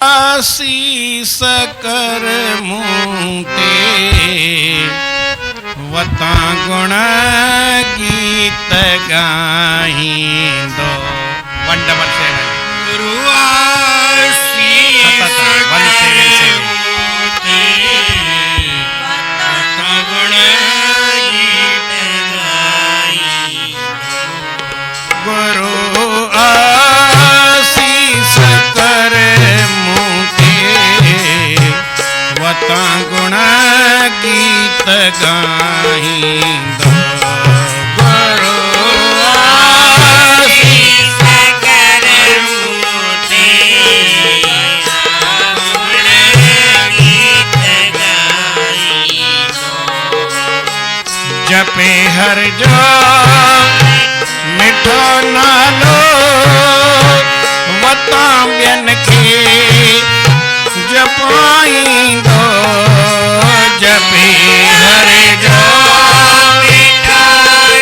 आशीष कर मूते वता गुण गीत गाइंदो 177 गुरु आशीष कर मूते वता गुण गीत गाइंदो गुरु आशीष कर वता गुण गीत गाइंदो गुरु आशीष कर मूते गुण गीत गाइंदो जपे हर जो मिठो नालो वता बियन के जपाइंदो जपे हर जो मिठो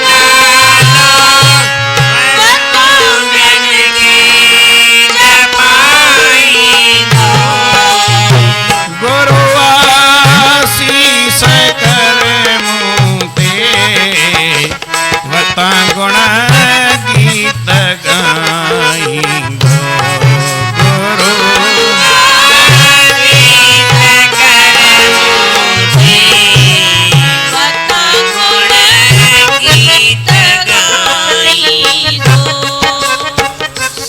नालो वता बियन के जपाइंदो गुरु आशीष कर मूते वता गुण गीत गाइंदो गुरु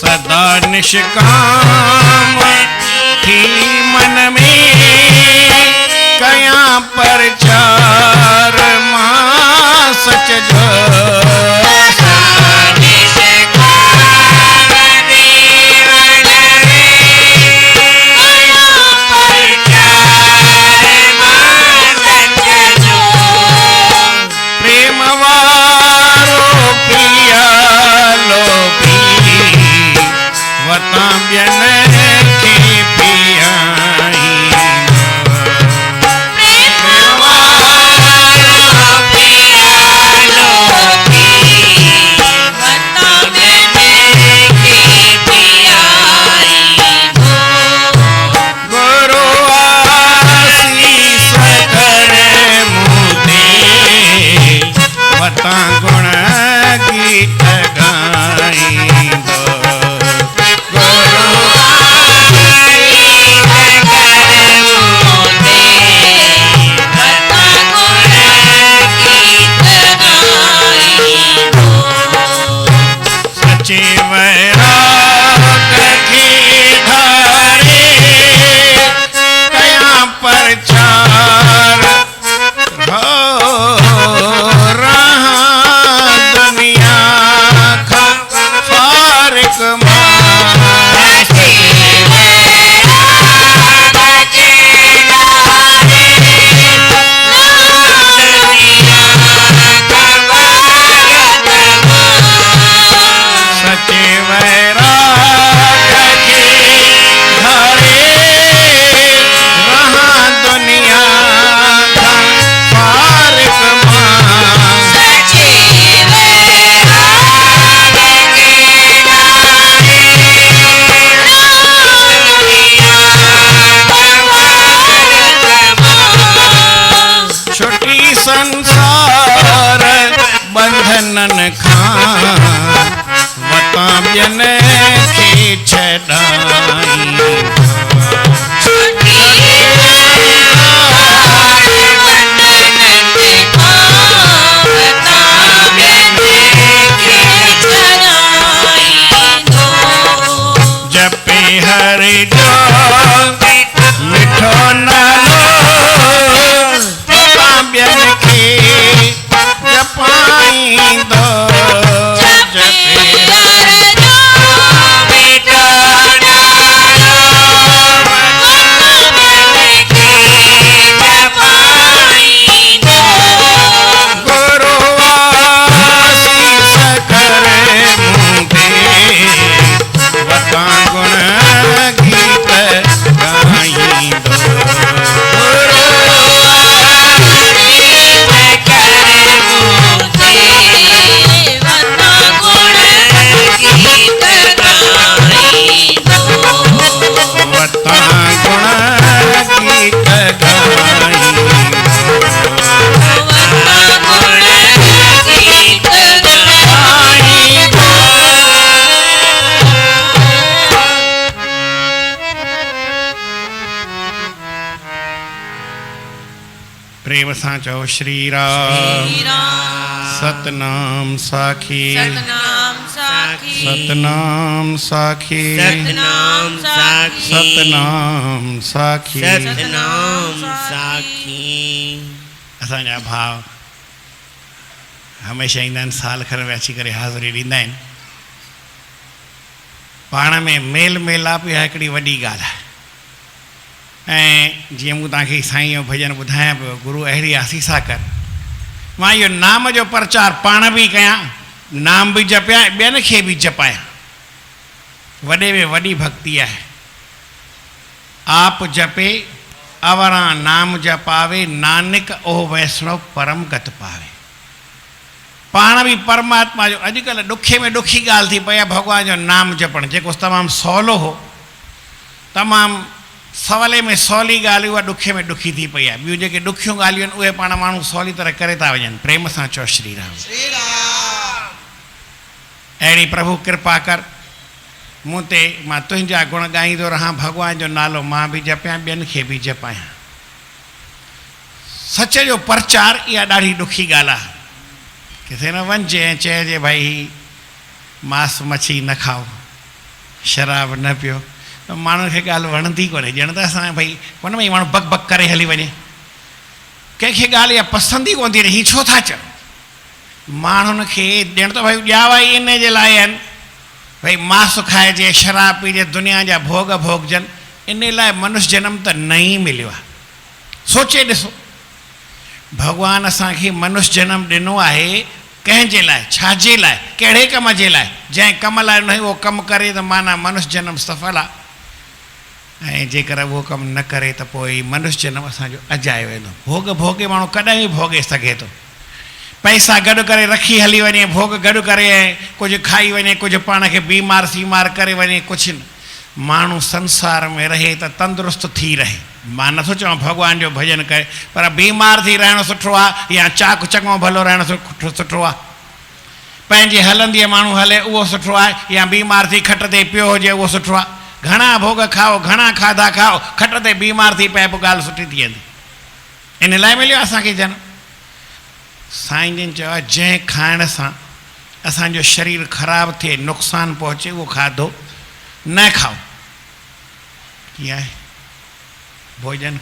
सदा निष्काम थी मन में कया प्रचार मां सच जो वता बियन के पियाइंदो गुरु आशीष कर मूते वता गुण गीत गाइंदो वैराग के धारे कया प्रचार हो रहा दुनिया का फारिक संसार बंधनन खां वता बियन के छड़ाइंदो जपे हर जो मिठो नालो वता बियन के जपाइंदो जपे हर जो मिठो नालो वता बियन के जपाइंदो गुरु आशीष कर मूते वता गुण गीत प्रेम सां चओ श्री राम। सतनाम साखी सतनाम साखी सतनाम साखी सतनाम साखी सतनाम साखी सतनाम साखी। असांजा भाव हमेशह ईंदा आहिनि, साल खर में अची करे हाज़िरी ॾींदा आहिनि। पाण में मेल मेलाप इहा हिकिड़ी वॾी ॻाल्हि आहे। ऐं जीअं मूं तव्हांखे साईं जो भॼन ॿुधायां पियो, गुरू अहिड़ी आसीसा कर, मां इहो नाम जो प्रचार पाण बि कयां, नाम बि जपियां, ॿियनि खे बि जपायां। वॾे में वॾी भक्ति आहे। आप जपे अवरा नाम जपावे, नानक ओ वैष्णव परम गत पावे। पाण बि परमात्मा जो, अॼुकल्ह ॾुखे में ॾुखी ॻाल्हि थी पई आहे भॻवान जो नाम जपणु, जेको तमामु सवलो हो, तमामु सवले में सवली ॻाल्हि उहा ॾुखे में ॾुखी थी पई आहे। ॿियूं जेके ॾुखियूं ॻाल्हियूं आहिनि उहे पाण माण्हू सवली तरह करे था वञनि। प्रेम सां चओ श्री राम। अहिड़ी प्रभु कृपा कर मूं ते, मां तुंहिंजा गुण ॻाईंदो रहां, भॻवान जो नालो मां बि जपियां, ॿियनि खे बि जपायां। सच जो प्रचार इहा ॾाढी ॾुखी ॻाल्हि आहे। किथे न वञिजे ऐं चइजे भाई मांस मच्छी न खाओ, शराब न पियो, त माण्हुनि खे ॻाल्हि वणंदी कोन्हे। ॼण त असां भाई हुन में ई माण्हू बक बक करे हली वञे। कंहिंखे ॻाल्हि इहा पसंदि ई कोन थी रहे, हीअ छो था चओ। माण्हुनि खे ॼण त भाई ॼावा ई इन जे लाइ आहिनि, भाई मांस खाइजे, शराब पीजे, दुनिया जा भोग भोगजनि। इन लाइ मनुष्य जनम त न ई मिलियो आहे। सोचे ॾिसो, भॻवानु असांखे मनुष्य जनम ॾिनो आहे कंहिंजे लाइ, छाजे लाइ, कहिड़े कम जे लाइ। जंहिं कम लाइ न उहो कमु करे त माना मनुष्य जनम सफल आहे। ऐं जेकर उहो कमु न करे त पोइ मनुष्य जनम असांजो अजायो वेंदो। भोग भोगे माण्हू कॾहिं बि भोगे सघे थो। पैसा गॾु करे रखी हली वञे, भोग गॾु करे कुझु खाई वञे, कुझु पाण खे बीमार सीमार करे वञे, कुझु न। माण्हू संसार में रहे त तंदुरुस्त थी रहे। मां नथो चवां भॻवान जो भॼन करे, पर बीमार थी रहणु सुठो आहे या चाक चङो भलो रहणु सुठो आहे। पंहिंजे हलंदी माण्हू हले उहो सुठो आहे, या बीमार थी खट ते पियो हुजे उहो सुठो आहे। घणा भोग खाओ, घणा खाधा खाओ, खट ते बीमार थी पए पोइ ॻाल्हि सुठी थी वेंदी। इन लाइ मिलियो असांखे जनम। साईं जन चयो आहे जंहिं खाइण सां असांजो शरीर ख़राबु थिए, नुक़सानु पहुचे, उहो खाधो न खाओ। कीअं आहे भोजन?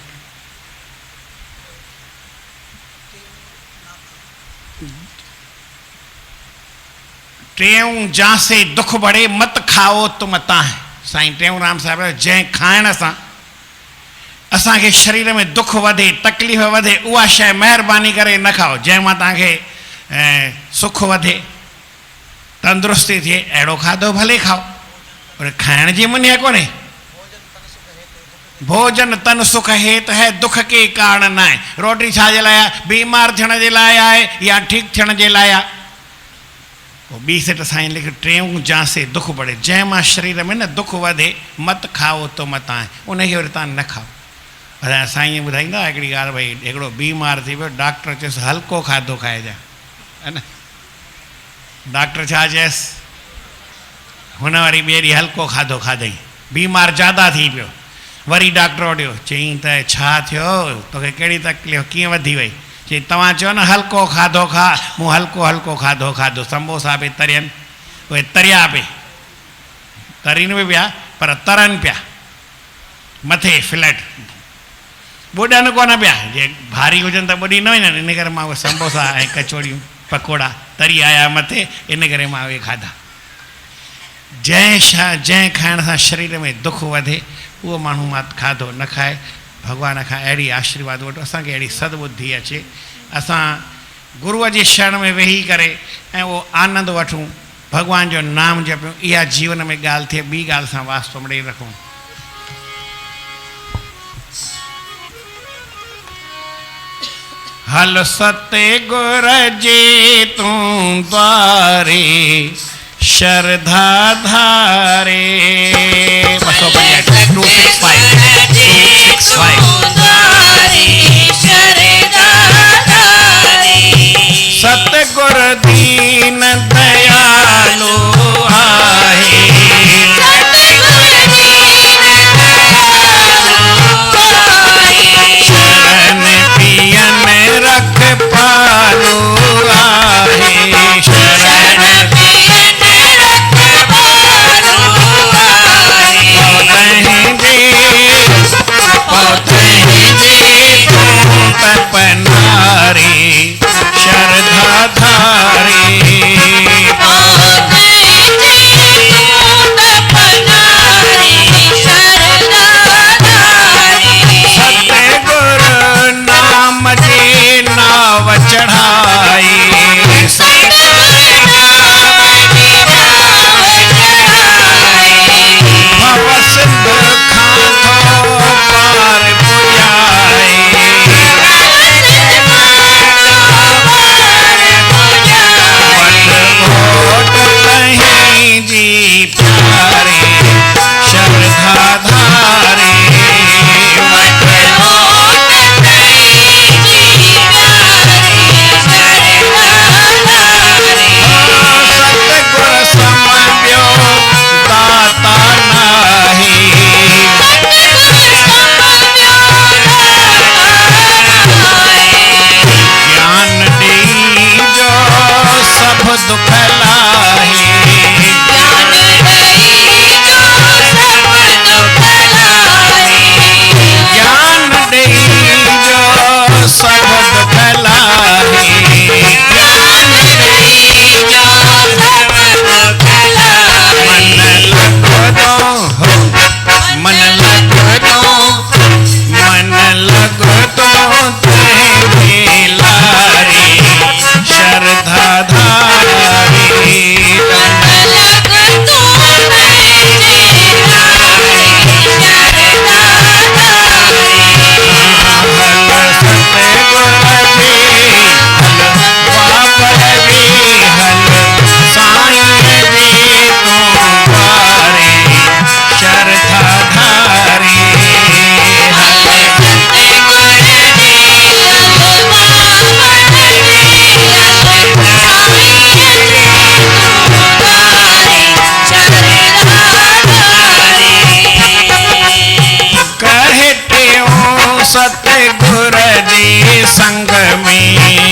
टेऊं जांसे दुख बढ़े, मत खाओ तुम ताहे। साईं टेऊंराम साहिब, जंहिं खाइण सां असांखे शरीर में दुख वधे, तकलीफ़ वधे, उहा शइ महिरबानी करे न खाओ। जंहिं मां तव्हांखे सुख वधे, तंदुरुस्ती थिए, अहिड़ो खाधो भले खाओ, पर खाइण जी मञे कोन्हे। भोजन तन सुख हेत है, दुख के कारण न आहे। रोटी छाजे लाइ आहे? बीमार थियण जे लाइ आहे या ठीकु थियण जे लाइ आहे? पोइ ॿी सेट साईं लिखे, टेऊं जांसे दुख बढ़े, जंहिं मां शरीर में न दुख वधे, मत खाओ तो मत आहे, उनखे वरी तव्हां न खाओ। पर साईं ॿुधाईंदा हिकिड़ी ॻाल्हि, भई हिकिड़ो बीमार थी वियो, डॉक्टर चयुसि हल्को खाधो खाइजांइ, है न। डॉक्टर छा चयसि? हुन वरी ॿिए ॾींहुं हल्को खाधो खाधई, बीमार ज़्यादा थी पियो। वरी डॉक्टर वटि चयईं त छा थियो, तोखे कहिड़ी तकलीफ़, कीअं वधी वई? चई तव्हां चयो न हल्को खाधो खा, मूं हल्को हल्को खाधो खाधो। समोसा बि तरियनि, उहे तरिया बि तरीन बि पिया, पर तरनि पिया मथे फ्लैट, ॿुॾनि कोन पिया। जे भारी हुजनि त ॿुॾी न वञनि, इन करे मां उहे समोसा ऐं कचौड़ियूं पकोड़ा तरी आया मथे, इन करे मां उहे खाधा। जंहिं खाइण सां शरीर में दुख वधे, उहो माण्हू मां खाधो न खाए। भॻवान खां अहिड़ी आशीर्वाद वठो, असांखे अहिड़ी सदबुद्धि अचे, असां गुरूअ जे शरण में वेही करे ऐं उहो आनंद वठूं, भॻवान जो नाम जपियूं। इहा जीवन में ॻाल्हि थिए, ॿी ॻाल्हि सां वास्तो ॾेई रखूं। हल सते गुर जे तूं द्वारे, शरधा धारे। 265 सतगुर दीन दयालु आहे, शरण पियन सतगुर जी संग में